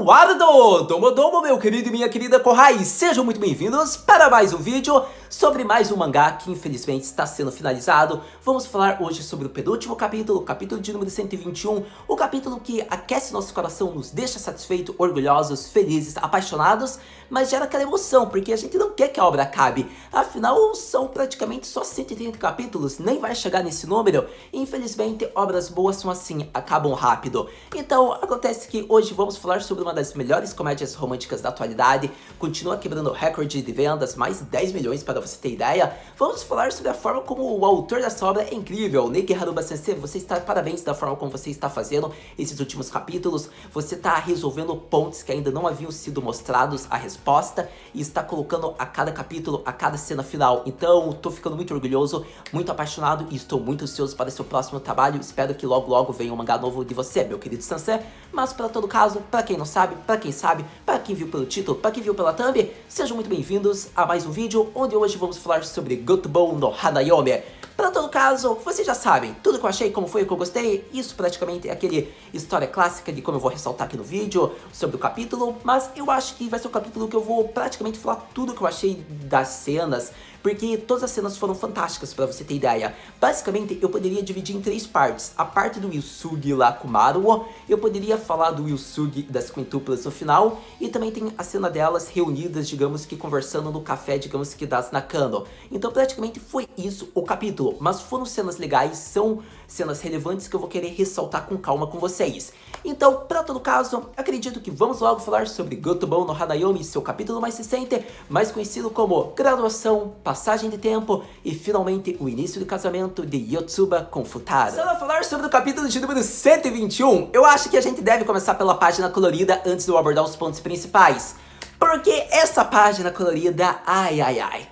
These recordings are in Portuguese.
Eduardo! Domo, meu querido e minha querida Kohai, sejam muito bem-vindos para mais um vídeo sobre mais um mangá que infelizmente está sendo finalizado. Vamos falar hoje sobre o penúltimo capítulo, o capítulo de número 121, o capítulo que aquece nosso coração, nos deixa satisfeitos, orgulhosos, felizes, apaixonados, mas gera aquela emoção, porque a gente não quer que a obra acabe. Afinal, são praticamente só 130 capítulos, nem vai chegar nesse número, e infelizmente obras boas são assim, acabam rápido. Então, acontece que hoje vamos falar sobre uma das melhores comédias românticas da atualidade, continua quebrando recorde de vendas, mais de 10 milhões para você ter ideia. Vamos falar sobre a forma como o autor dessa obra é incrível. Neiki Haruba Sensei, você está parabéns da forma como você está fazendo esses últimos capítulos, você está resolvendo pontos que ainda não haviam sido mostrados a resposta e está colocando a cada capítulo, a cada cena final. Então, tô ficando muito orgulhoso, muito apaixonado e estou muito ansioso para seu próximo trabalho. Espero que logo venha um mangá novo de você, meu querido Sensei. Mas para todo caso, para quem não sabe, para quem sabe, para quem viu pelo título, para quem viu pela thumb, sejam muito bem-vindos a mais um vídeo onde hoje vamos falar sobre Gotobou no Hanayome. Para todo caso, vocês já sabem, tudo que eu achei, como foi, o que eu gostei, isso praticamente é aquele história clássica de como eu vou ressaltar aqui no vídeo, sobre o capítulo, mas eu acho que vai ser um capítulo que eu vou praticamente falar tudo que eu achei das cenas, porque todas as cenas foram fantásticas, pra você ter ideia. Basicamente, eu poderia dividir em três partes. A parte do Yusugi lá com Maruo, eu poderia falar do Yusugi das quintuplas no final, e também tem a cena delas reunidas, digamos que conversando no café, digamos que das Nakano. Então praticamente foi isso o capítulo, mas foram cenas legais, são cenas relevantes que eu vou querer ressaltar com calma com vocês. Então, para todo caso, acredito que vamos logo falar sobre Gotobou no Hanayome, seu capítulo mais recente, mais conhecido como Graduação, Passagem de Tempo e finalmente o início do casamento de Yotsuba com Futaro. Se eu falar sobre o capítulo de número 121, eu acho que a gente deve começar pela página colorida antes de eu abordar os pontos principais. Porque essa página colorida, ai,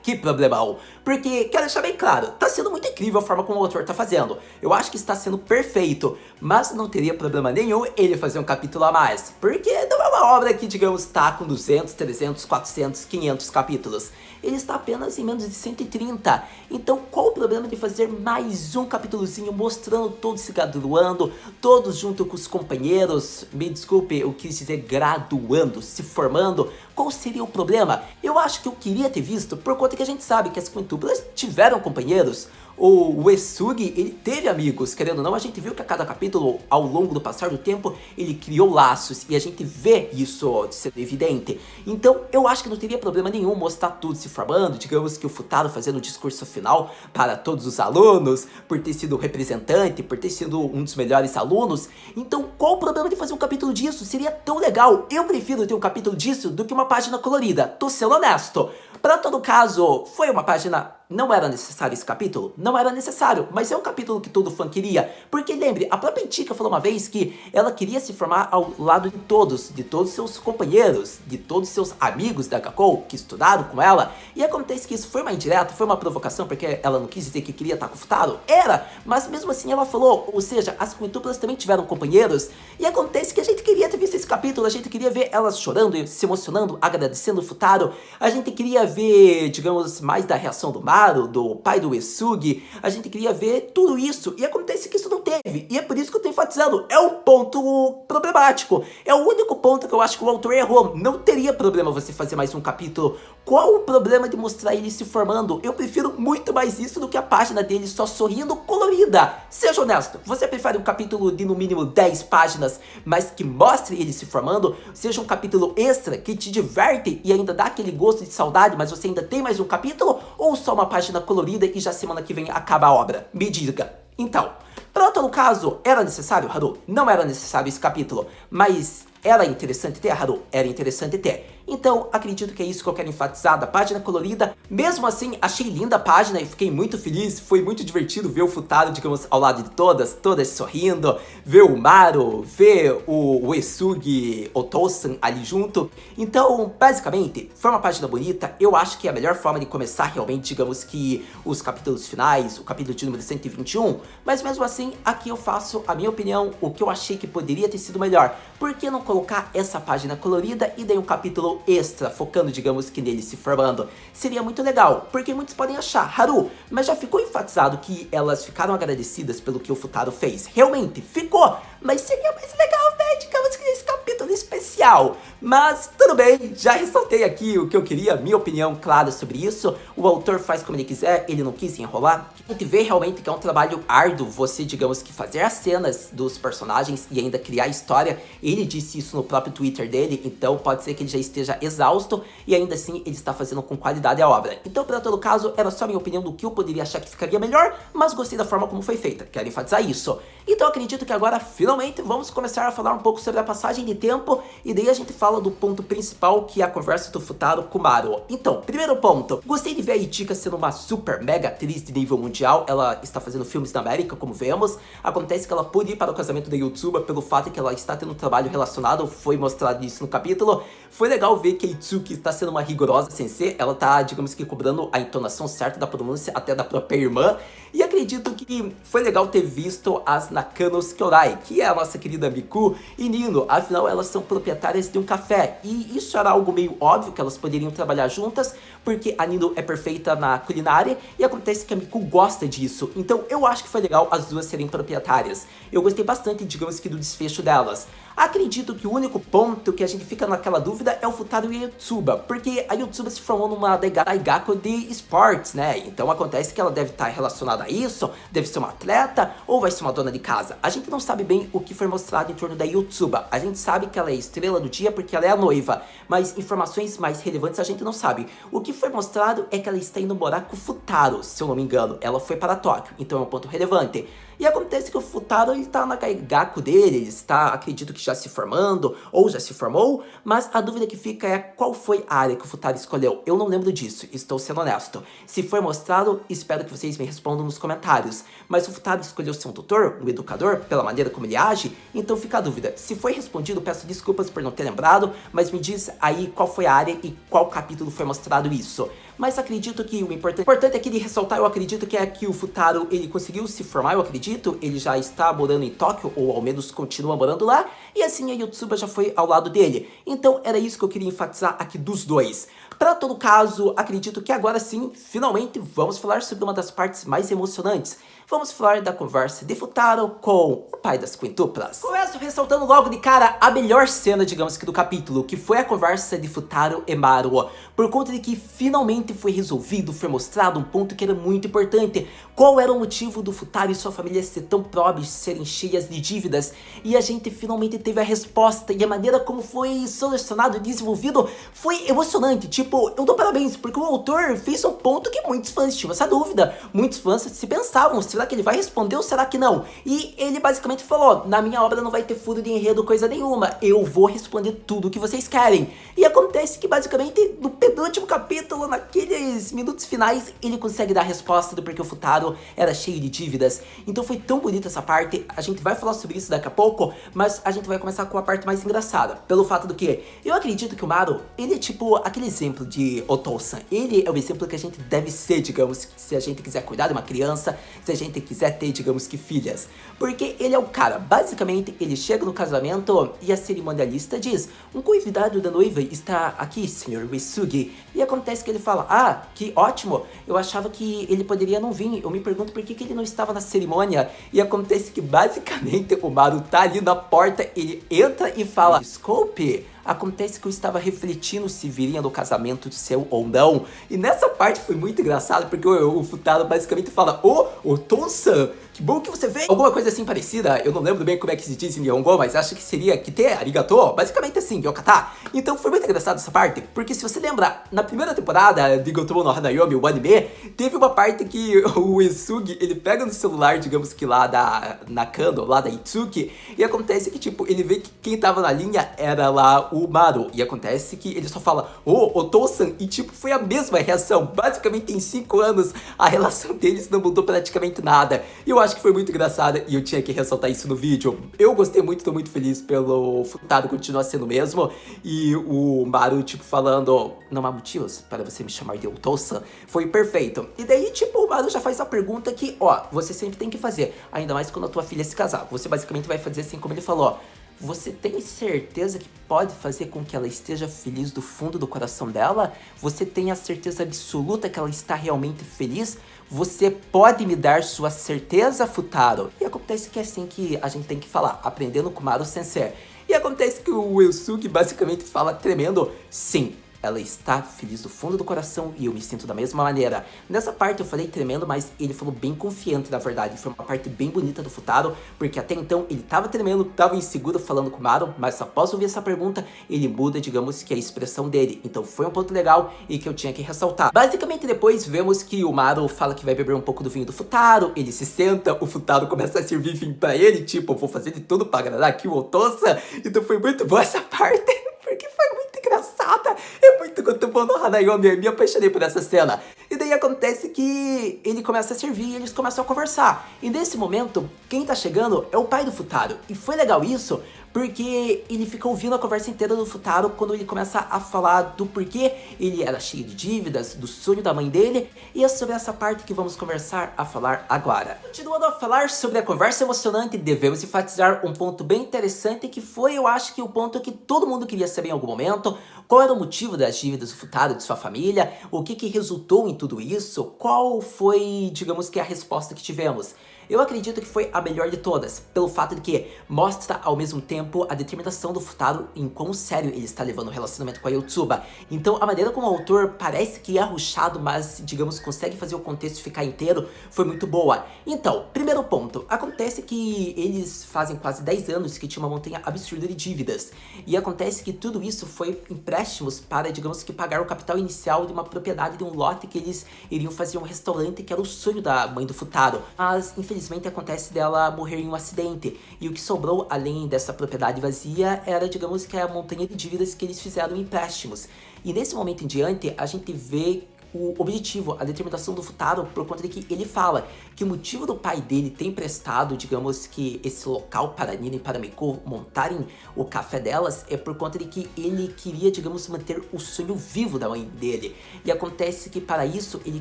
que problemão. Porque, quero deixar bem claro, tá sendo muito incrível a forma como o autor tá fazendo. Eu acho que está sendo perfeito, mas não teria problema nenhum ele fazer um capítulo a mais. Porque não é uma obra que, digamos, tá com 200, 300, 400, 500 capítulos. Ele está apenas em menos de 130. Então, qual o problema de fazer mais um capítulozinho mostrando todos se graduando, todos junto com os companheiros? Me desculpe, eu quis dizer graduando, se formando. Qual seria o problema? Eu acho que eu queria ter visto, por conta que a gente sabe que as quintuplas tiveram companheiros. O Uesugi, ele teve amigos, querendo ou não, a gente viu que a cada capítulo, ao longo do passar do tempo, ele criou laços, e a gente vê isso sendo evidente. Então, eu acho que não teria problema nenhum mostrar tudo se formando, digamos que o Futaro fazendo o discurso final para todos os alunos, por ter sido representante, por ter sido um dos melhores alunos. Então, qual o problema de fazer um capítulo disso? Seria tão legal. Eu prefiro ter um capítulo disso do que uma página colorida, tô sendo honesto. Para todo caso, foi uma página... Não era necessário esse capítulo? Não era necessário, mas é um capítulo que todo fã queria. Porque lembre, a própria Ichika falou uma vez que ela queria se formar ao lado de todos seus companheiros, de todos seus amigos da Gakkou que estudaram com ela. E acontece que isso foi uma indireta, foi uma provocação, porque ela não quis dizer que queria estar com o Futaro. Era, mas mesmo assim ela falou, ou seja, as quintuplas também tiveram companheiros. E acontece que a gente queria ter visto esse capítulo, a gente queria ver elas chorando, se emocionando, agradecendo o Futaro. A gente queria ver, digamos, mais da reação do do pai do Uesugi, a gente queria ver tudo isso, e acontece que isso não teve, e é por isso que eu tô enfatizando, é um ponto problemático, é o único ponto que eu acho que o autor errou. Não teria problema você fazer mais um capítulo. Qual o problema de mostrar ele se formando? Eu prefiro muito mais isso do que a página dele só sorrindo colorida. Seja honesto, você prefere um capítulo de no mínimo 10 páginas, mas que mostre ele se formando? Seja um capítulo extra que te diverte e ainda dá aquele gosto de saudade, mas você ainda tem mais um capítulo? Ou só uma página colorida e já semana que vem acaba a obra? Me diga. Então, para todo caso, era necessário, Haru? Não era necessário esse capítulo, mas era interessante ter, Haru? Era interessante ter. Então, acredito que é isso que eu quero enfatizar da página colorida. Mesmo assim, achei linda a página e fiquei muito feliz. Foi muito divertido ver o Futaro, digamos, ao lado de todas sorrindo. Ver o Maru, ver o Uesugi Otosan ali junto. Então, basicamente, foi uma página bonita. Eu acho que é a melhor forma de começar realmente, digamos que, os capítulos finais, o capítulo de número 121. Mas mesmo assim, aqui eu faço a minha opinião, o que eu achei que poderia ter sido melhor. Por que não colocar essa página colorida e daí um capítulo extra, focando, digamos que nele se formando? Seria muito legal, porque muitos podem achar, Haru, mas já ficou enfatizado que elas ficaram agradecidas pelo que o Futaro fez. Realmente, ficou, mas seria mais legal, né, digamos que nesse capítulo especial. Mas tudo bem, já ressaltei aqui o que eu queria, minha opinião clara sobre isso. O autor faz como ele quiser, ele não quis enrolar. A gente vê realmente que é um trabalho árduo você, digamos que fazer as cenas dos personagens e ainda criar a história. Ele disse isso no próprio Twitter dele, então pode ser que ele já esteja exausto e ainda assim ele está fazendo com qualidade a obra. Então, para todo caso, era só minha opinião do que eu poderia achar que ficaria melhor, mas gostei da forma como foi feita, quero enfatizar isso. Então acredito que agora, finalmente, vamos começar a falar um pouco sobre a passagem de tempo e daí a gente fala do ponto principal, que é a conversa do Futaro com Maru. Então, primeiro ponto, gostei de ver a Ichika sendo uma super mega atriz de nível mundial. Ela está fazendo filmes na América, como vemos. Acontece que ela pôde ir para o casamento da Yotsuba pelo fato de que ela está tendo um trabalho relacionado, foi mostrado isso no capítulo. Foi legal ver que a Itsuki está sendo uma rigorosa sensei, ela tá, digamos que, cobrando a entonação certa da pronúncia até da própria irmã. E acredito que foi legal ter visto as Nakanos Kyorai, que é a nossa querida Miku e Nino, afinal elas são proprietárias de um café. E isso era algo meio óbvio que elas poderiam trabalhar juntas, porque a Nino é perfeita na culinária e acontece que a Miku gosta disso. Então eu acho que foi legal as duas serem proprietárias. Eu gostei bastante, digamos que, do desfecho delas. Acredito que o único ponto que a gente fica naquela dúvida é o Futaro e a Yotsuba, porque a Yotsuba se formou numa Daigaku de esportes, né? Então acontece que ela deve estar relacionada a isso, deve ser uma atleta ou vai ser uma dona de casa. A gente não sabe bem o que foi mostrado em torno da Yotsuba. A gente sabe que ela é a estrela do dia porque ela é a noiva, mas informações mais relevantes a gente não sabe. O que foi mostrado é que ela está indo morar com o Futaro, se eu não me engano. Ela foi para Tóquio, então é um ponto relevante. E acontece que o Futaro, ele tá na Daigaku dele, ele está, acredito que já se formando, ou já se formou, mas a dúvida que fica é qual foi a área que o Futaro escolheu. Eu não lembro disso, estou sendo honesto. Se for mostrado, espero que vocês me respondam nos comentários. Mas o Futaro escolheu ser um tutor, um educador, pela maneira como ele age, então fica a dúvida. Se foi respondido, peço desculpas por não ter lembrado, mas me diz aí qual foi a área e qual capítulo foi mostrado isso. Mas acredito que o importante aqui de ressaltar, eu acredito que é que o Futaro, ele conseguiu se formar, eu acredito, ele já está morando em Tóquio, ou ao menos continua morando lá, e assim a Yotsuba já foi ao lado dele. Então era isso que eu queria enfatizar aqui dos dois. Para todo caso, acredito que agora sim, finalmente, vamos falar sobre uma das partes mais emocionantes. Vamos falar da conversa de Futaro com o pai das quintuplas. Começo ressaltando logo de cara a melhor cena, digamos que, do capítulo, que foi a conversa de Futaro e Maru, por conta de que finalmente foi resolvido, foi mostrado um ponto que era muito importante. Qual era o motivo do Futaro e sua família ser tão pobres, serem cheias de dívidas? E a gente finalmente teve a resposta, e a maneira como foi solucionado e desenvolvido foi emocionante. Tipo, eu dou parabéns, porque o autor fez um ponto que muitos fãs tinham essa dúvida. Muitos fãs se pensavam, será que ele vai responder ou será que não? E ele basicamente falou, na minha obra não vai ter furo de enredo, coisa nenhuma, eu vou responder tudo o que vocês querem. E acontece que basicamente no penúltimo capítulo, naqueles minutos finais, ele consegue dar a resposta do porquê o Futaro era cheio de dívidas. Então foi tão bonita essa parte, a gente vai falar sobre isso daqui a pouco, mas a gente vai começar com a parte mais engraçada, pelo fato do que eu acredito que o Maru, ele é tipo aquele exemplo de Otou-san, ele é o exemplo que a gente deve ser, digamos, se a gente quiser cuidar de uma criança, se a gente quiser ter, digamos que, filhas. Porque ele é o cara, basicamente, ele chega no casamento e a cerimonialista diz, um convidado da noiva está aqui, Sr. Uesugi. E acontece que ele fala, ah, que ótimo, eu achava que ele poderia não vir, eu me pergunto por que ele não estava na cerimônia. E acontece que, basicamente, o Maru tá ali na porta, ele entra e fala, desculpe, acontece que eu estava refletindo se viria no casamento seu ou não. E nessa parte foi muito engraçado, porque o Futaro basicamente fala, ô Ton-san, que bom que você veio. Alguma coisa assim parecida, eu não lembro bem como é que se diz em Nihongo, mas acho que seria kite, arigato, basicamente assim, yokata. Então foi muito engraçado essa parte, porque se você lembra, na primeira temporada de Gotomo no Hanayomi, o anime, teve uma parte que o Uesugi, ele pega no celular, digamos que lá da Nakano, lá da Itsuki, e acontece que, tipo, ele vê que quem tava na linha era lá o Maru, e acontece que ele só fala, ô Otou-san, e tipo, foi a mesma reação, basicamente em 5 anos, a relação deles não mudou praticamente nada, e eu acho que foi muito engraçada, e eu tinha que ressaltar isso no vídeo. Eu gostei muito, tô muito feliz pelo Futaro continuar sendo o mesmo, e o Maru, tipo, falando, não há motivos para você me chamar de Otou-san, foi perfeito. E daí, tipo, o Maru já faz a pergunta que, ó, você sempre tem que fazer, ainda mais quando a tua filha se casar, você basicamente vai fazer assim como ele falou, você tem certeza que pode fazer com que ela esteja feliz do fundo do coração dela? Você tem a certeza absoluta que ela está realmente feliz? Você pode me dar sua certeza, Futaro? E acontece que é assim que a gente tem que falar, aprendendo com Maru Sensei. E acontece que o Uesugi basicamente fala tremendo, sim, ela está feliz do fundo do coração e eu me sinto da mesma maneira. Nessa parte eu falei tremendo, mas ele falou bem confiante, na verdade. Foi uma parte bem bonita do Futaro, porque até então ele tava tremendo, tava inseguro falando com o Maru, mas após ouvir essa pergunta, ele muda, digamos que a expressão dele. Então foi um ponto legal e que eu tinha que ressaltar. Basicamente depois vemos que o Maru fala que vai beber um pouco do vinho do Futaro, ele se senta, o Futaro começa a servir vinho pra ele, tipo, eu vou fazer de tudo pra agradar aqui o Otosa. Então foi muito boa essa parte, porque foi muito engraçada. É muito bom no Hanayomi, eu me apaixonei por essa cena. E daí acontece que ele começa a servir e eles começam a conversar. E nesse momento, quem tá chegando é o pai do Futaro. E foi legal isso, porque ele fica ouvindo a conversa inteira do Futaro quando ele começa a falar do porquê ele era cheio de dívidas, do sonho da mãe dele, e é sobre essa parte que vamos conversar a falar agora. Continuando a falar sobre a conversa emocionante, devemos enfatizar um ponto bem interessante que foi, eu acho que o ponto que todo mundo queria saber em algum momento. Qual era o motivo das dívidas do Futaro e de sua família? O que resultou em tudo isso? Qual foi, digamos que, a resposta que tivemos? Eu acredito que foi a melhor de todas, pelo fato de que mostra ao mesmo tempo a determinação do Futaro em quão sério ele está levando o relacionamento com a Yotsuba. Então a maneira como o autor parece que é rushado, mas digamos consegue fazer o contexto ficar inteiro, foi muito boa. Então, primeiro ponto, acontece que eles fazem quase 10 anos que tinha uma montanha absurda de dívidas. E acontece que tudo isso foi empréstimos para, digamos que, pagar o capital inicial de uma propriedade, de um lote que eles iriam fazer um restaurante, que era o sonho da mãe do Futaro. Mas, infelizmente, acontece dela morrer em um acidente. E o que sobrou, além dessa propriedade vazia, era, digamos que, a montanha de dívidas que eles fizeram em empréstimos. E nesse momento em diante, a gente vê o objetivo, a determinação do Futaro, por conta de que ele fala que o motivo do pai dele ter emprestado, digamos que esse local para Nina e para Miko montarem o café delas, é por conta de que ele queria, digamos, manter o sonho vivo da mãe dele. E acontece que para isso ele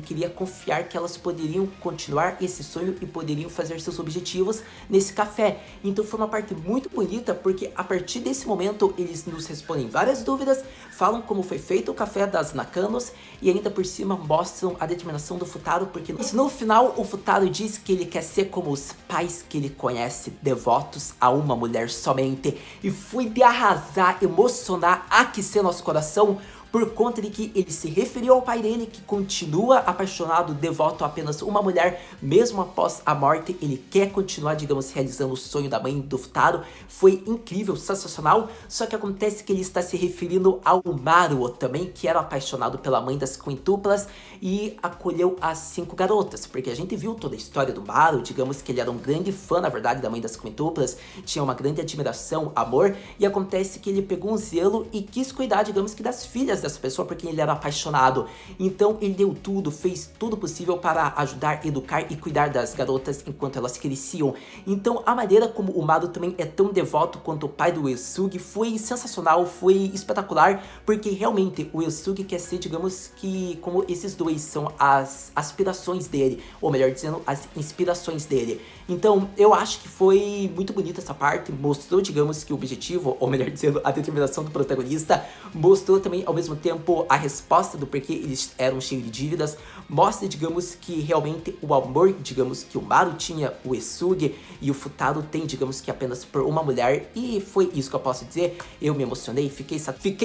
queria confiar que elas poderiam continuar esse sonho e poderiam fazer seus objetivos nesse café. Então foi uma parte muito bonita, porque a partir desse momento eles nos respondem várias dúvidas, falam como foi feito o café das Nakanos e ainda por cima mostram a determinação do Futaro, porque no final o Futaro diz que ele quer ser como os pais que ele conhece, devotos a uma mulher somente, e foi de arrasar, emocionar, aquecer nosso coração, por conta de que ele se referiu ao pai dele, que continua apaixonado, devoto a apenas uma mulher, mesmo após a morte, ele quer continuar, digamos, realizando o sonho da mãe do Futaro. Foi incrível, sensacional, só que acontece que ele está se referindo ao Maruo também, que era apaixonado pela mãe das quintuplas e acolheu as 5 garotas, porque a gente viu toda a história do Maruo, digamos que ele era um grande fã, na verdade, da mãe das quintuplas, tinha uma grande admiração, amor, e acontece que ele pegou um zelo e quis cuidar, digamos que das filhas dessa pessoa, porque ele era apaixonado. Então ele deu tudo, fez tudo possível para ajudar, educar e cuidar das garotas enquanto elas cresciam. Então a maneira como o Maruo também é tão devoto quanto o pai do Uesugi foi sensacional, foi espetacular, porque realmente o Uesugi quer ser, digamos que, como esses dois são as aspirações dele, ou melhor dizendo, as inspirações dele. Então eu acho que foi muito bonita essa parte, mostrou, digamos que o objetivo, ou melhor dizendo, a determinação do protagonista, mostrou também ao mesmo tempo a resposta do porquê eles eram cheios de dívidas, mostra, digamos que realmente o amor, digamos que o Maruo tinha, o Uesugi, e o Futaro tem, digamos que apenas por uma mulher, e foi isso que eu posso dizer. Eu me emocionei, fiquei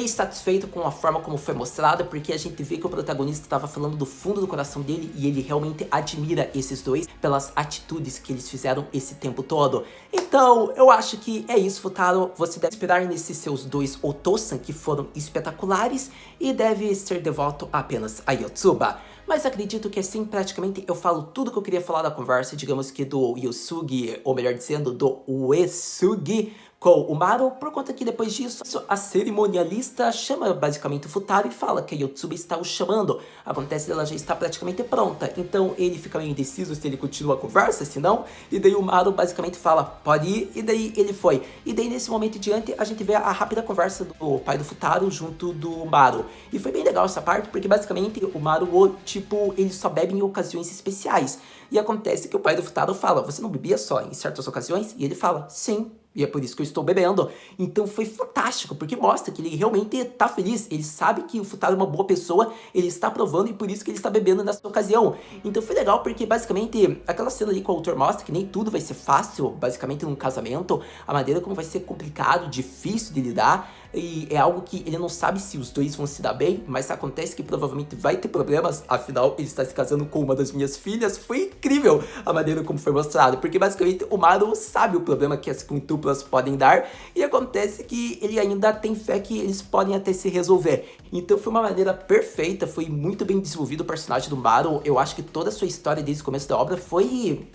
satisfeito com a forma como foi mostrada, porque a gente vê que o protagonista estava falando do fundo do coração dele, e ele realmente admira esses dois pelas atitudes que eles fizeram esse tempo todo. Então, eu acho que é isso, Futaro. Você deve esperar nesses seus dois Otosan, que foram espetaculares, e deve ser devoto apenas a Yotsuba. Mas acredito que assim, praticamente, eu falo tudo que eu queria falar da conversa, digamos que do Uesugi, ou melhor dizendo, do Uesugi com o Maruo, por conta que depois disso, a cerimonialista chama basicamente o Futaro e fala que a Yotsuba está o chamando. Acontece que ela já está praticamente pronta, então ele fica meio indeciso se ele continua a conversa, se não, e daí o Maruo basicamente fala, pode ir, e daí ele foi. E daí nesse momento em diante, a gente vê a rápida conversa do pai do Futaro junto do Maruo. E foi bem legal essa parte, porque basicamente o Maruo, tipo, ele só bebe em ocasiões especiais. E acontece que o pai do Futaro fala, você não bebia só em certas ocasiões? E ele fala, sim. E é por isso que eu estou bebendo. Então foi fantástico, porque mostra que ele realmente tá feliz. Ele sabe que o Futaro é uma boa pessoa, ele está provando e por isso que ele está bebendo nessa ocasião. Então foi legal porque basicamente aquela cena ali com o autor mostra que nem tudo vai ser fácil, basicamente num casamento. A maneira como vai ser complicado, difícil de lidar. E é algo que ele não sabe se os dois vão se dar bem, mas acontece que provavelmente vai ter problemas. Afinal, ele está se casando com uma das minhas filhas. Foi incrível a maneira como foi mostrado, porque basicamente o Maru sabe o problema que as quintuplas podem dar, e acontece que ele ainda tem fé que eles podem até se resolver. Então foi uma maneira perfeita, foi muito bem desenvolvido o personagem do Maru. Eu acho que toda a sua história desde o começo da obra foi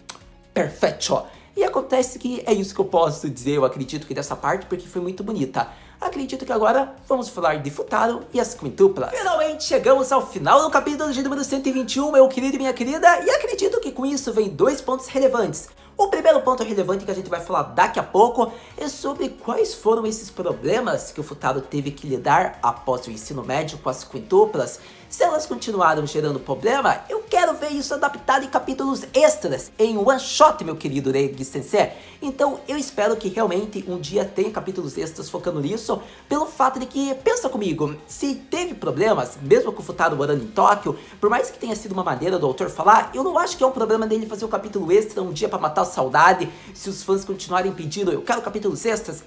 perfeito. E acontece que é isso que eu posso dizer, eu acredito que dessa parte, porque foi muito bonita. Acredito que agora vamos falar de Futaro e as quintuplas. Finalmente chegamos ao final do capítulo de número 121, meu querido e minha querida, e acredito que com isso vem dois pontos relevantes. O primeiro ponto relevante que a gente vai falar daqui a pouco é sobre quais foram esses problemas que o Futaro teve que lidar após o ensino médio com as quintuplas. Se elas continuaram gerando problema, eu quero ver isso adaptado em capítulos extras, em one shot, meu querido Regi Sensei. Então eu espero que realmente um dia tenha capítulos extras focando nisso, pelo fato de que, pensa comigo, se teve problemas, mesmo com o Futaro morando em Tóquio, por mais que tenha sido uma maneira do autor falar, eu não acho que é um problema dele fazer um capítulo extra um dia pra matar a saudade. Se os fãs continuarem pedindo, eu quero capítulos extras,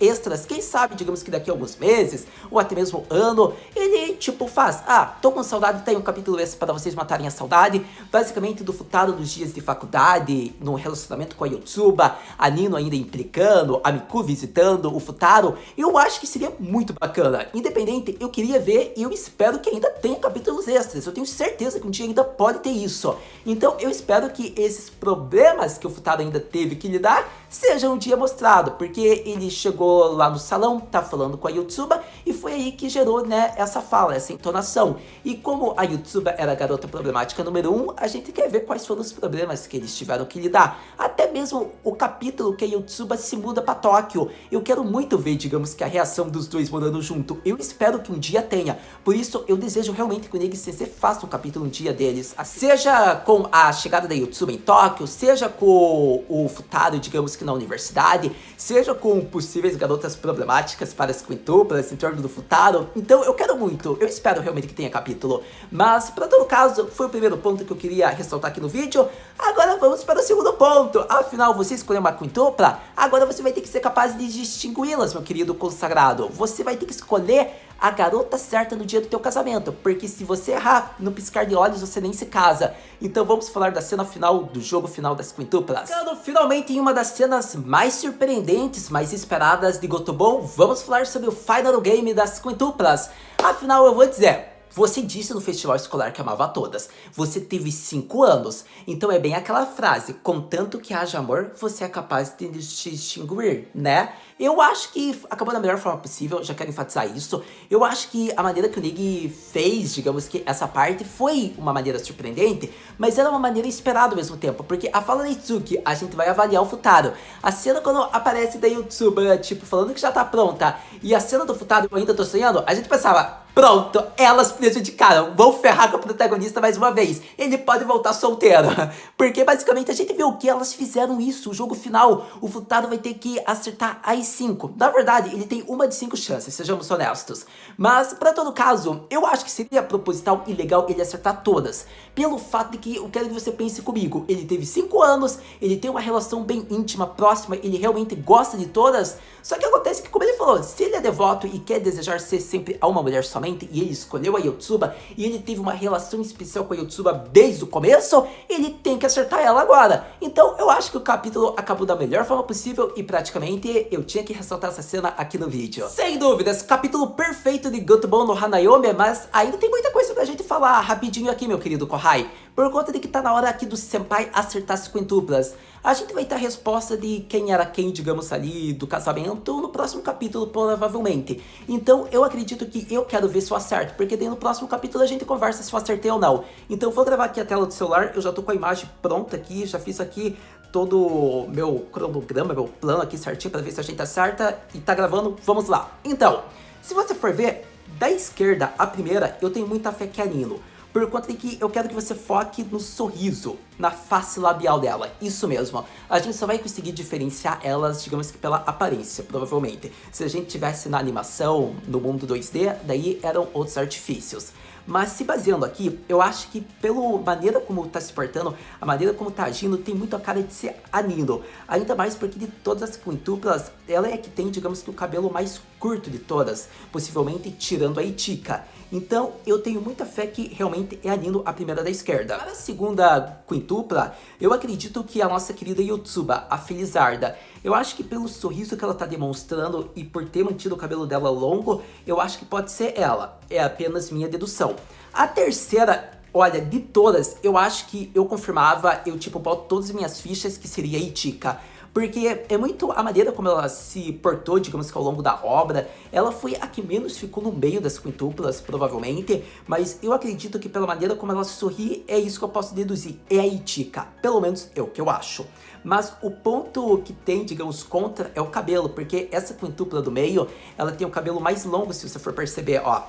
quem sabe, digamos que daqui a alguns meses, ou até mesmo ano, ele tipo faz, tô com saudade, tem um capítulo extra para vocês matarem a saudade, basicamente do Futaro nos dias de faculdade, no relacionamento com a Yotsuba, a Nino ainda implicando, a Miku visitando o Futaro. Eu acho que seria muito bacana. Independente, eu queria ver e eu espero que ainda tenha capítulos extras. Eu tenho certeza que um dia ainda pode ter isso. Então eu espero que esses problemas que o Futaro ainda teve que lidar seja um dia mostrado, porque ele chegou lá no salão, tá falando com a Yotsuba, e foi aí que gerou, né, essa fala, essa entonação. E como a Yotsuba era a garota problemática número 1, a gente quer ver quais foram os problemas que eles tiveram que lidar. Até mesmo o capítulo que a Yotsuba se muda pra Tóquio. Eu quero muito ver, digamos, que a reação dos dois morando junto. Eu espero que um dia tenha. Por isso, eu desejo realmente que o Regi Sensei faça um capítulo um dia deles. Seja com a chegada da Yotsuba em Tóquio, seja com o Futaro, digamos que na universidade, seja com possíveis garotas problemáticas para as quintuplas em torno do Futaro. Então eu quero muito, eu espero realmente que tenha capítulo. Mas para todo caso, foi o primeiro ponto que eu queria ressaltar aqui no vídeo. Agora vamos para o segundo ponto. Afinal, você escolheu uma quintupla, agora você vai ter que ser capaz de distingui-las, meu querido consagrado. Você vai ter que escolher a garota certa no dia do teu casamento, porque se você errar, no piscar de olhos você nem se casa. Então vamos falar da cena final do jogo final das quintuplas. Chegando finalmente em uma das cenas mais surpreendentes, mais esperadas de Gotobon, vamos falar sobre o final game das quintuplas. Afinal, eu vou dizer, você disse no festival escolar que amava todas. Você teve 5 anos. Então é bem aquela frase, contanto que haja amor, você é capaz de se distinguir, né? Eu acho que acabou da melhor forma possível, já quero enfatizar isso. Eu acho que a maneira que o Regi fez, digamos que essa parte, foi uma maneira surpreendente, mas era uma maneira esperada ao mesmo tempo, porque a fala da Itsuki, a gente vai avaliar o Futaro. A cena quando aparece da Yotsuba, tipo, falando que já tá pronta, e a cena do Futaro, eu ainda tô sonhando, a gente pensava, pronto, elas prejudicaram, vão ferrar com o protagonista mais uma vez, ele pode voltar solteiro. Porque basicamente a gente vê o que elas fizeram isso, o jogo final, o Futaro vai ter que acertar as 5. Na verdade, ele tem uma de 5 chances, sejamos honestos. Mas, pra todo caso, eu acho que seria proposital e legal ele acertar todas. Pelo fato de que eu quero que você pense comigo, ele teve 5 anos, ele tem uma relação bem íntima, próxima, ele realmente gosta de todas. Só que acontece que, como ele falou, se ele é devoto e quer desejar ser sempre a uma mulher somente, e ele escolheu a Yotsuba, e ele teve uma relação especial com a Yotsuba desde o começo, ele tem que acertar ela agora. Então eu acho que o capítulo acabou da melhor forma possível e praticamente eu tinha que ressaltar essa cena aqui no vídeo. Sem dúvidas, capítulo perfeito de Gotobon no Hanayome, mas ainda tem muita coisa pra gente falar rapidinho aqui, meu querido Kohai. Por conta de que tá na hora aqui do Senpai acertar as quintuplas. A gente vai ter a resposta de quem era quem, digamos ali, do casamento no próximo capítulo, provavelmente. Então eu acredito que eu quero ver se eu acerto, porque daí no próximo capítulo a gente conversa se eu acertei ou não. Então eu vou gravar aqui a tela do celular, eu já tô com a imagem pronta aqui, já fiz aqui todo o meu cronograma, meu plano aqui certinho pra ver se a gente acerta e tá gravando, vamos lá. Então, se você for ver, da esquerda, a primeira, eu tenho muita fé que é a Nino. por conta de que eu quero que você foque no sorriso, na face labial dela, isso mesmo. A gente só vai conseguir diferenciar elas, digamos que pela aparência, provavelmente. Se a gente tivesse na animação, no mundo 2D, daí eram outros artifícios. Mas se baseando aqui, eu acho que pela maneira como tá se portando, a maneira como tá agindo, tem muito a cara de ser anino. Ainda mais porque de todas as quintuplas, ela é a que tem, digamos que o cabelo mais curto de todas, possivelmente tirando a Ichika. Então eu tenho muita fé que realmente é a Nino a primeira da esquerda. Para a segunda quintupla, eu acredito que a nossa querida Yotsuba, a Felizarda, eu acho que pelo sorriso que ela tá demonstrando e por ter mantido o cabelo dela longo, eu acho que pode ser ela. É apenas minha dedução. A terceira, olha, de todas, eu acho que eu confirmava, eu tipo boto todas as minhas fichas que seria a Ichika. Porque é muito a maneira como ela se portou, digamos que ao longo da obra. Ela foi a que menos ficou no meio das quintuplas, provavelmente. Mas eu acredito que pela maneira como ela sorri, é isso que eu posso deduzir. É a Ichika, pelo menos é o que eu acho. Mas o ponto que tem, digamos, contra é o cabelo. Porque essa quintupla do meio, ela tem o cabelo mais longo, se você for perceber, ó.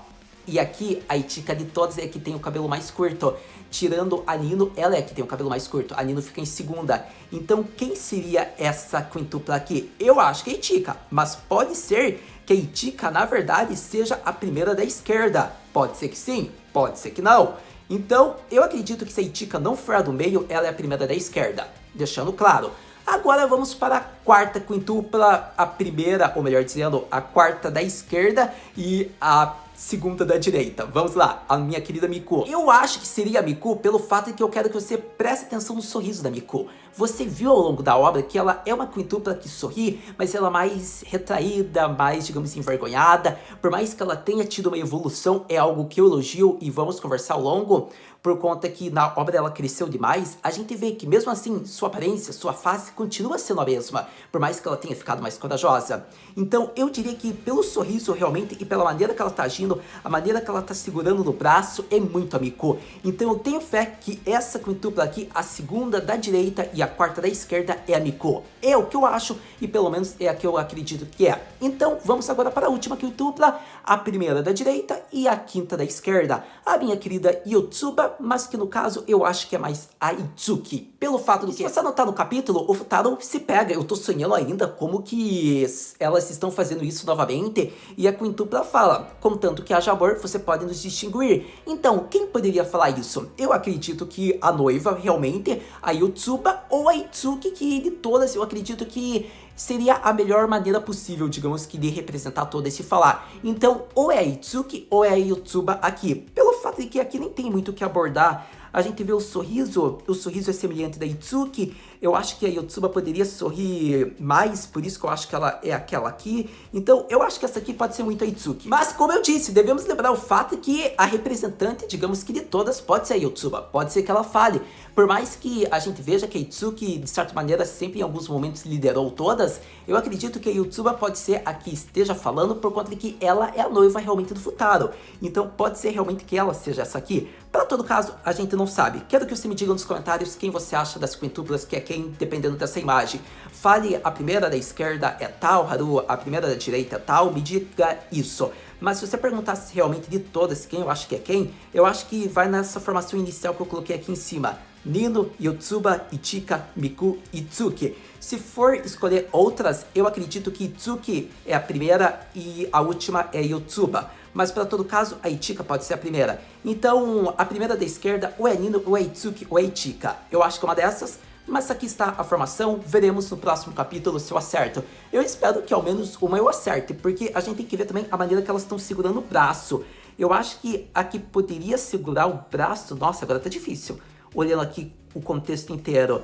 E aqui, a Ichika de todas é a que tem o cabelo mais curto. Tirando a Nino, ela é a que tem o cabelo mais curto. A Nino fica em segunda. Então, quem seria essa quintupla aqui? Eu acho que é a Ichika. Mas pode ser que a Ichika, na verdade, seja a primeira da esquerda. Pode ser que sim, pode ser que não. Então, eu acredito que se a Ichika não for a do meio, ela é a primeira da esquerda. Deixando claro. Agora vamos para a quarta quintupla, a primeira, ou melhor dizendo, a quarta da esquerda e a segunda da direita. Vamos lá, a minha querida Miku. Eu acho que seria a Miku pelo fato de que eu quero que você preste atenção no sorriso da Miku. Você viu ao longo da obra que ela é uma quintupla que sorri, mas ela é mais retraída, mais, digamos, envergonhada. Por mais que ela tenha tido uma evolução, é algo que eu elogio e vamos conversar ao longo, por conta que na obra ela cresceu demais, a gente vê que mesmo assim, sua aparência, sua face continua sendo a mesma, por mais que ela tenha ficado mais corajosa. Então eu diria que pelo sorriso realmente e pela maneira que ela tá agindo, a maneira que ela tá segurando no braço é muito a Miku. Então eu tenho fé que essa quintupla aqui, a segunda da direita e a quarta da esquerda é a Miku. É o que eu acho e pelo menos é a que eu acredito que é. Então vamos agora para a última quintupla, a primeira da direita e a quinta da esquerda. A minha querida Yotsuba, mas que no caso eu acho que é mais a Itsuki. Pelo fato de que, se você anotar no capítulo, o Futaro se pega. Eu tô sonhando ainda como que elas estão fazendo isso novamente. E a quintupla fala, contanto que haja amor, você pode nos distinguir. Então, quem poderia falar isso? Eu acredito que a noiva, realmente, a Yotsuba ou a Itsuki, que de todas eu acredito que seria a melhor maneira possível, digamos que, de representar todo esse falar. Então, ou é a Itsuki ou é a Yotsuba aqui. Pelo fato de que aqui nem tem muito o que abordar, a gente vê o sorriso é semelhante da Itsuki. Eu acho que a Yotsuba poderia sorrir mais, por isso que eu acho que ela é aquela aqui. Então, eu acho que essa aqui pode ser muito a Itsuki. Mas, como eu disse, devemos lembrar o fato que a representante, digamos que de todas, pode ser a Yotsuba. Pode ser que ela fale. Por mais que a gente veja que a Itsuki, de certa maneira, sempre em alguns momentos liderou todas, eu acredito que a Yotsuba pode ser a que esteja falando por conta de que ela é a noiva realmente do Futaro. Então, pode ser realmente que ela seja essa aqui. Para todo caso, a gente não sabe. Quero que você me diga nos comentários quem você acha das quintuplas, que é quem, dependendo dessa imagem. Fale a primeira da esquerda é tal, Haru, a primeira da direita é tal, me diga isso. Mas se você perguntasse realmente de todas quem eu acho que é quem, eu acho que vai nessa formação inicial que eu coloquei aqui em cima. Nino, Yotsuba, Ichika, Miku, Itsuki. Se for escolher outras, eu acredito que Itsuki é a primeira e a última é Yotsuba. Mas para todo caso, a Ichika pode ser a primeira. Então, a primeira da esquerda ou é Nino, ou é Itsuki, ou é Ichika. Eu acho que é uma dessas, mas aqui está a formação. Veremos no próximo capítulo se eu acerto. Eu espero que ao menos uma eu acerte, porque a gente tem que ver também a maneira que elas estão segurando o braço. Eu acho que a que poderia segurar o braço... Nossa, agora tá difícil. Olhando aqui o contexto inteiro.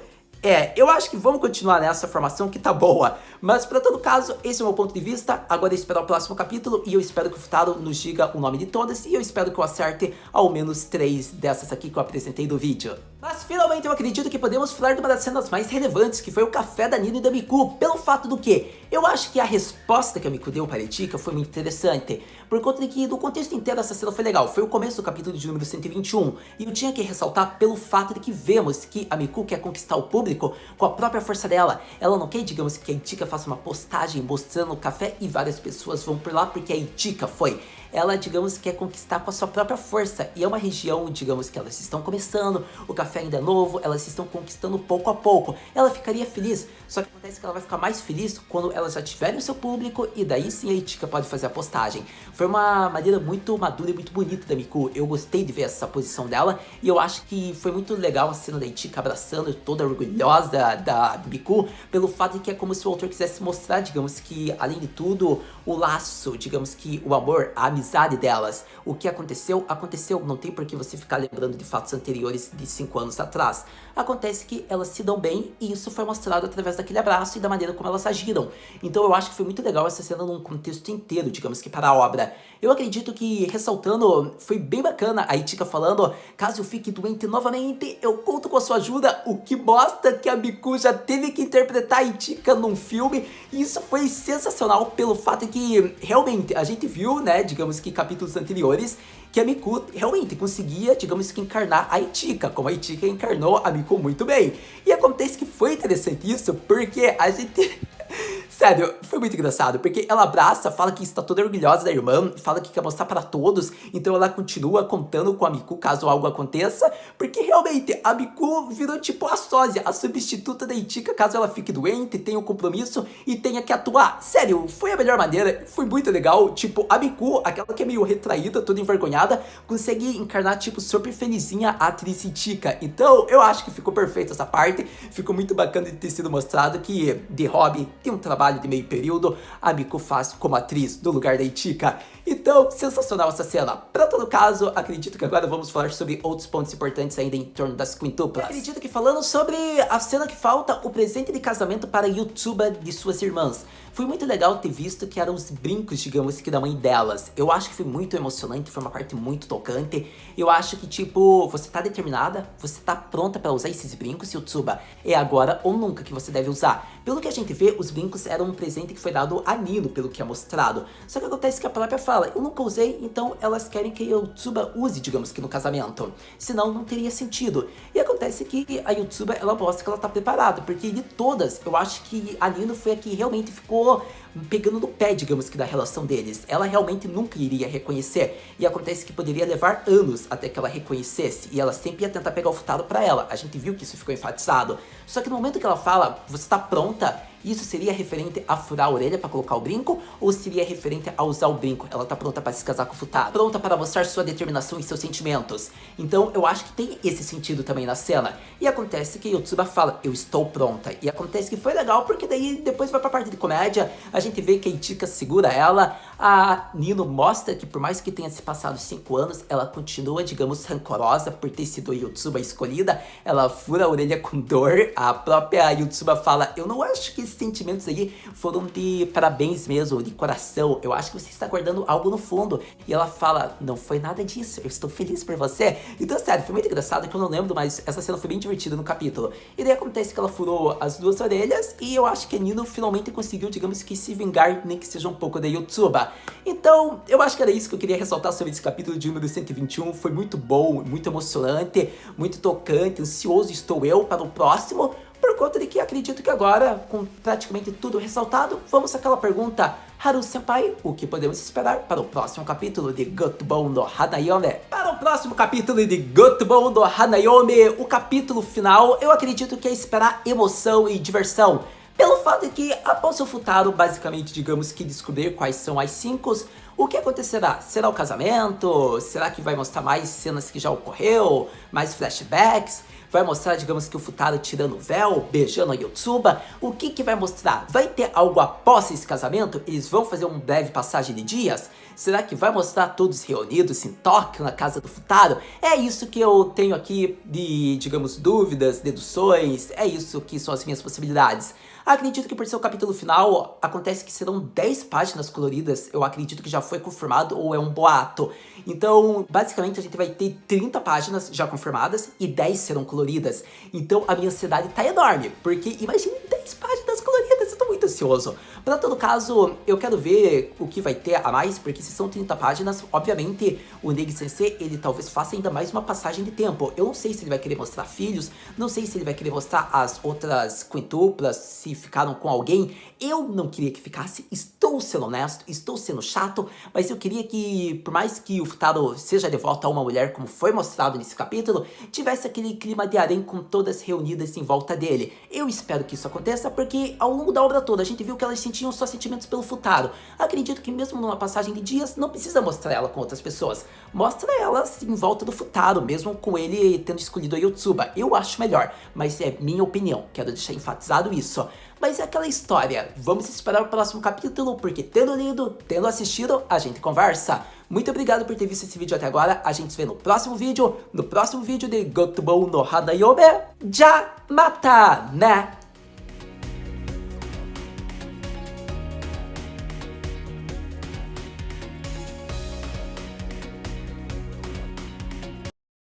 Eu acho que vamos continuar nessa formação que tá boa. Mas para todo caso, esse é o meu ponto de vista. Agora eu espero o próximo capítulo e eu espero que o Futaro nos diga o nome de todas. E eu espero que eu acerte ao menos 3 dessas aqui que eu apresentei no vídeo. Mas finalmente eu acredito que podemos falar de uma das cenas mais relevantes, que foi o café da Nino e da Miku. Pelo fato do que? Eu acho que a resposta que a Miku deu para a Ichika foi muito interessante. Por conta de que, do contexto inteiro, essa cena foi legal. Foi o começo do capítulo de número 121. E eu tinha que ressaltar pelo fato de que vemos que a Miku quer conquistar o público com a própria força dela. Ela não quer, digamos, que a Ichika faça uma postagem mostrando o café e várias pessoas vão por lá porque a Ichika foi. ela, digamos, quer conquistar com a sua própria força. E é uma região, digamos, que elas estão começando, o café ainda é novo, elas estão conquistando pouco a pouco. Ela ficaria feliz, só que acontece que ela vai ficar mais feliz quando elas já tiverem o seu público e daí sim a Itika pode fazer a postagem. Foi uma maneira muito madura e muito bonita da Miku. Eu gostei de ver essa posição dela e eu acho que foi muito legal a cena da Itika abraçando, toda orgulhosa da Miku, pelo fato de que é como se o autor quisesse mostrar, digamos que, além de tudo, o laço, digamos que o amor, a amizade delas. O que aconteceu, aconteceu. Não tem por que você ficar lembrando de fatos anteriores de 5 anos atrás. Acontece que elas se dão bem e isso foi mostrado através daquele abraço e da maneira como elas agiram. Então eu acho que foi muito legal essa cena num contexto inteiro, digamos que para a obra. Eu acredito que, ressaltando, foi bem bacana a Itika falando: caso eu fique doente novamente, eu conto com a sua ajuda, o que mostra que a Miku já teve que interpretar a Itika num filme, e isso foi sensacional pelo fato de que, realmente, a gente viu, né, digamos que capítulos anteriores, que a Miku realmente conseguia, digamos que, encarnar a Itika, como a Itika encarnou a Miku muito bem. E acontece que foi interessante isso, porque a gente... Sério, foi muito engraçado, porque ela abraça, fala que está toda orgulhosa da irmã, fala que quer mostrar para todos, então ela continua contando com a Miku caso algo aconteça, porque realmente a Miku virou tipo a sósia, a substituta da Itika caso ela fique doente, tenha um compromisso e tenha que atuar. Sério, foi a melhor maneira, foi muito legal, tipo, a Miku, aquela que é meio retraída, toda envergonhada, consegue encarnar tipo super felizinha a atriz Itika. Então eu acho que ficou perfeito essa parte, ficou muito bacana de ter sido mostrado que de hobby tem um trabalho de meio período, a Miku faz como atriz no lugar da Itika. Então, sensacional essa cena. Para todo caso, acredito que agora vamos falar sobre outros pontos importantes ainda em torno das quintuplas. Acredito que falando sobre a cena que falta, o presente de casamento para a Yutuba de suas irmãs. Foi muito legal ter visto que eram os brincos, digamos que da mãe delas. Eu acho que foi muito emocionante, foi uma parte muito tocante. Eu acho que, tipo, você tá determinada, você tá pronta para usar esses brincos, Yutuba. É agora ou nunca que você deve usar. Pelo que a gente vê, os brincos eram um presente que foi dado a Nino, pelo que é mostrado. Só que acontece que a própria fala: eu nunca usei, então elas querem que a Yutuba use, digamos que no casamento. Senão não teria sentido. E acontece que a Yutuba, ela mostra que ela tá preparada, porque de todas, eu acho que a Nino foi a que realmente ficou pegando no pé, digamos que, da relação deles. Ela realmente nunca iria reconhecer, e acontece que poderia levar anos até que ela reconhecesse, e ela sempre ia tentar pegar o Futaro pra ela. A gente viu que isso ficou enfatizado. Só que no momento que ela fala: você tá pronta? Isso seria referente a furar a orelha pra colocar o brinco? Ou seria referente a usar o brinco? Ela tá pronta pra se casar com o Futaro, pronta para mostrar sua determinação e seus sentimentos. Então eu acho que tem esse sentido também na cena. E acontece que Yutuba fala: eu estou pronta. E acontece que foi legal, porque daí depois vai pra parte de comédia, a gente vê que a Itika segura ela, a Nino mostra que por mais que tenha se passado 5 anos, ela continua, digamos, rancorosa por ter sido a Yutuba escolhida. Ela fura a orelha com dor, a própria Yutuba fala: eu não acho que esses sentimentos aí foram de parabéns mesmo, de coração, eu acho que você está guardando algo no fundo. E ela fala: não foi nada disso, eu estou feliz por você. Então, sério, foi muito engraçado, que eu não lembro, mas essa cena foi bem divertida no capítulo. E daí acontece que ela furou as 2 orelhas, e eu acho que a Nino finalmente conseguiu, digamos que, se vingar, nem que seja um pouco da Yutuba. Então, eu acho que era isso que eu queria ressaltar sobre esse capítulo de número 121. Foi muito bom, muito emocionante, muito tocante, ansioso estou eu para o próximo, por conta de que acredito que agora, com praticamente tudo ressaltado, vamos àquela pergunta: Haru-senpai, o que podemos esperar para o próximo capítulo de Gotobon no Hanayome? Para o próximo capítulo de Gotobon no Hanayome, o capítulo final, eu acredito que é esperar emoção e diversão. Pelo fato de que, após o Futaro, basicamente, digamos que descobrir quais são as 5, o que acontecerá? Será o casamento? Será que vai mostrar mais cenas que já ocorreu? Mais flashbacks? Vai mostrar, digamos que, o Futaro tirando o véu, beijando a Yutuba? O que vai mostrar? Vai ter algo após esse casamento? Eles vão fazer uma breve passagem de dias? Será que vai mostrar todos reunidos em Tóquio, na casa do Futaro? É isso que eu tenho aqui de, digamos, dúvidas, deduções, é isso que são as minhas possibilidades. Acredito que por ser o capítulo final, acontece que serão 10 páginas coloridas, eu acredito que já foi confirmado ou é um boato. Então, basicamente, a gente vai ter 30 páginas já confirmadas e 10 serão coloridas. Então, a minha ansiedade tá enorme, porque imagine 10 páginas coloridas, eu tô muito ansioso. Pra todo caso, eu quero ver o que vai ter a mais, porque se são 30 páginas, obviamente o Neji Sensei, ele talvez faça ainda mais uma passagem de tempo. Eu não sei se ele vai querer mostrar filhos, não sei se ele vai querer mostrar as outras quintuplas, se ficaram com alguém. Eu não queria que ficasse, estou sendo honesto, estou sendo chato, mas eu queria que, por mais que o Futaro seja de volta a uma mulher, como foi mostrado nesse capítulo, tivesse aquele clima de harém com todas reunidas em volta dele. Eu espero que isso aconteça, porque ao longo da obra toda a gente viu que elas sentiam só sentimentos pelo Futaro. Acredito que mesmo numa passagem de dias, não precisa mostrar ela com outras pessoas. Mostra elas em volta do Futaro, mesmo com ele tendo escolhido a Yotsuba. Eu acho melhor, mas é minha opinião, quero deixar enfatizado isso. Mas é aquela história, vamos esperar o próximo capítulo, porque tendo lido, tendo assistido, a gente conversa. Muito obrigado por ter visto esse vídeo até agora, a gente se vê no próximo vídeo de Gotobou no Hanayobe, já mata, né?